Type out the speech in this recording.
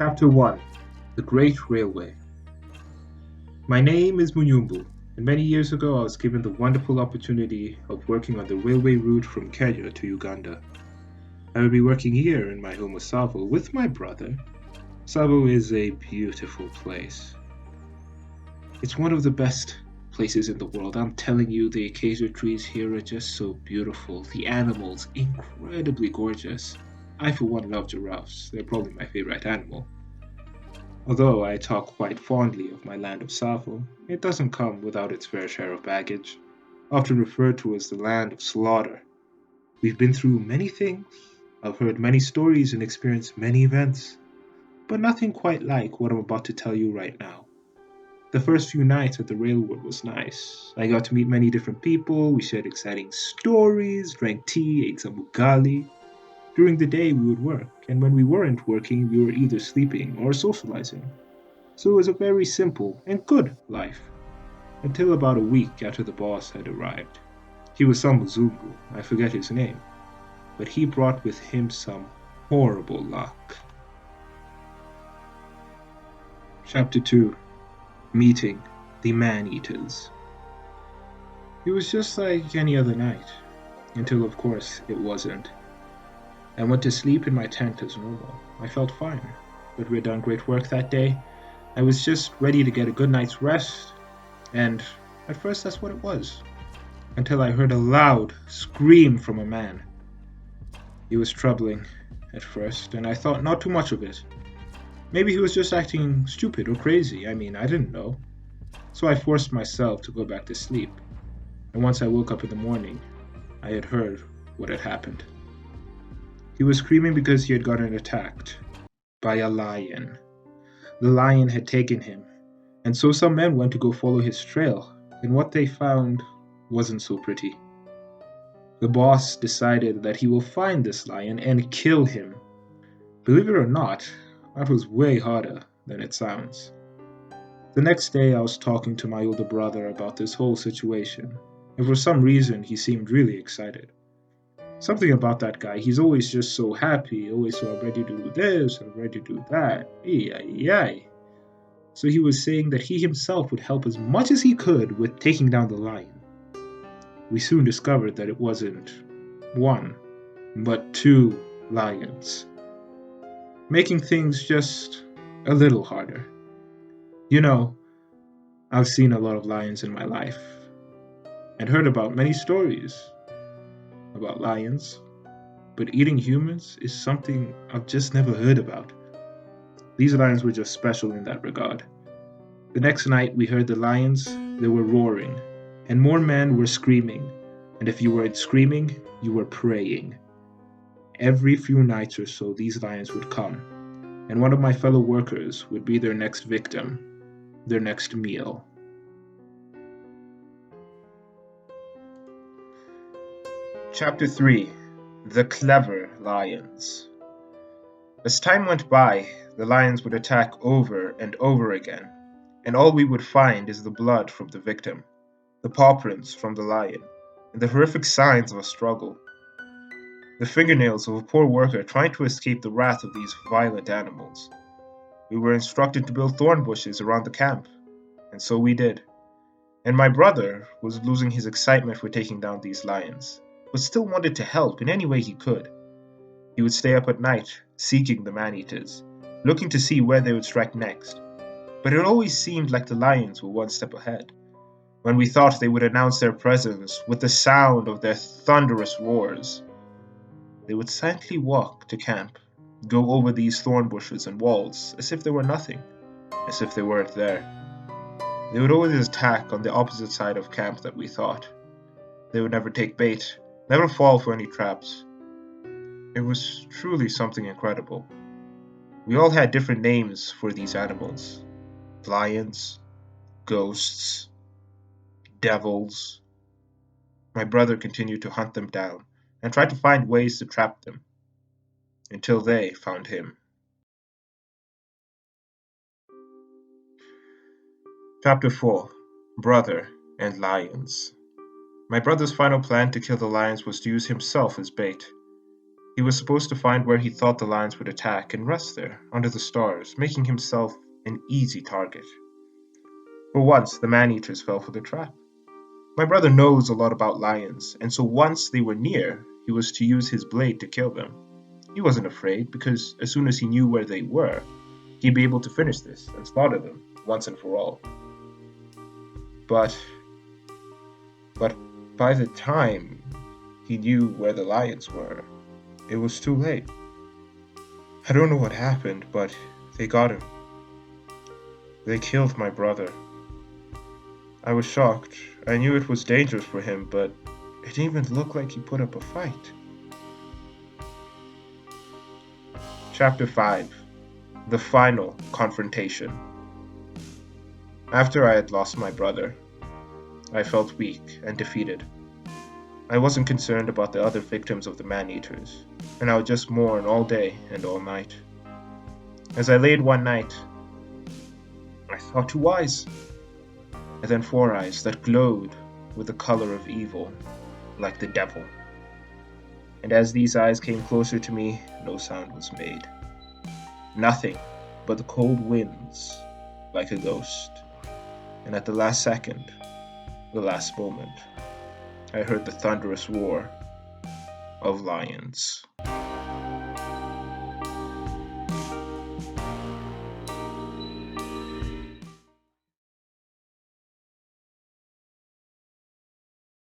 Chapter 1 The Great Railway. My name is Munyumbu, and many years ago I was given the wonderful opportunity of working on the railway route from Kenya to Uganda. I will be working here in my home of Tsavo with my brother. Tsavo is a beautiful place. It's one of the best places in the world. I'm telling you, the acacia trees here are just so beautiful. The animals, incredibly gorgeous. I, for one, love giraffes. They're probably my favorite animal. Although I talk quite fondly of my land of Tsavo, it doesn't come without its fair share of baggage, often referred to as the land of slaughter. We've been through many things, I've heard many stories and experienced many events, but nothing quite like what I'm about to tell you right now. The first few nights at the railroad was nice. I got to meet many different people, we shared exciting stories, drank tea, ate some ugali. During the day we would work, and when we weren't working we were either sleeping or socializing. So it was a very simple and good life, until about a week after the boss had arrived. He was some Mzungu, I forget his name, but he brought with him some horrible luck. Chapter 2 Meeting the Man Eaters. It was just like any other night, until of course it wasn't. I went to sleep in my tent as normal. I felt fine, but we had done great work that day. I was just ready to get a good night's rest, and at first that's what it was, until I heard a loud scream from a man. It was troubling at first, and I thought not too much of it. Maybe he was just acting stupid or crazy. I didn't know. So I forced myself to go back to sleep, and once I woke up in the morning, I had heard what had happened. He was screaming because he had gotten attacked by a lion. The lion had taken him, and so some men went to go follow his trail, and what they found wasn't so pretty. The boss decided that he will find this lion and kill him. Believe it or not, that was way harder than it sounds. The next day I was talking to my older brother about this whole situation, and for some reason he seemed really excited. Something about that guy, he's always just so happy, always so I'm ready to do this, I'm ready to do that. Ay. So he was saying that he himself would help as much as he could with taking down the lion. We soon discovered that it wasn't one, but two lions, making things just a little harder. You know, I've seen a lot of lions in my life, and heard about many stories about lions, but eating humans is something I've just never heard about. These lions were just special in that regard. The next night we heard the lions, they were roaring, and more men were screaming, and if you weren't screaming, you were praying. Every few nights or so these lions would come, and one of my fellow workers would be their next victim, their next meal. Chapter 3 The Clever Lions. As time went by, the lions would attack over and over again, and all we would find is the blood from the victim, the paw prints from the lion, and the horrific signs of a struggle. The fingernails of a poor worker trying to escape the wrath of these violent animals. We were instructed to build thorn bushes around the camp, and so we did. And my brother was losing his excitement for taking down these lions, but still wanted to help in any way he could. He would stay up at night, seeking the man-eaters, looking to see where they would strike next. But it always seemed like the lions were one step ahead. When we thought they would announce their presence with the sound of their thunderous roars, they would silently walk to camp, go over these thorn bushes and walls as if they were nothing, as if they weren't there. They would always attack on the opposite side of camp that we thought. They would never take bait, never fall for any traps. It was truly something incredible. We all had different names for these animals. Lions, ghosts, devils. My brother continued to hunt them down and try to find ways to trap them, until they found him. Chapter 4 Brother and Lions. My brother's final plan to kill the lions was to use himself as bait. He was supposed to find where he thought the lions would attack and rest there, under the stars, making himself an easy target. For once, the man-eaters fell for the trap. My brother knows a lot about lions, and so once they were near, he was to use his blade to kill them. He wasn't afraid, because as soon as he knew where they were, he'd be able to finish this and slaughter them once and for all. But by the time he knew where the lions were, it was too late. I don't know what happened, but they got him. They killed my brother. I was shocked. I knew it was dangerous for him, but it didn't even look like he put up a fight. Chapter 5. The Final Confrontation. After I had lost my brother, I felt weak and defeated. I wasn't concerned about the other victims of the man-eaters, and I would just mourn all day and all night. As I laid one night, I saw 2 eyes, and then 4 eyes that glowed with the color of evil, like the devil. And as these eyes came closer to me, no sound was made. Nothing but the cold winds, like a ghost. And at the last second, the last moment, I heard the thunderous roar of lions.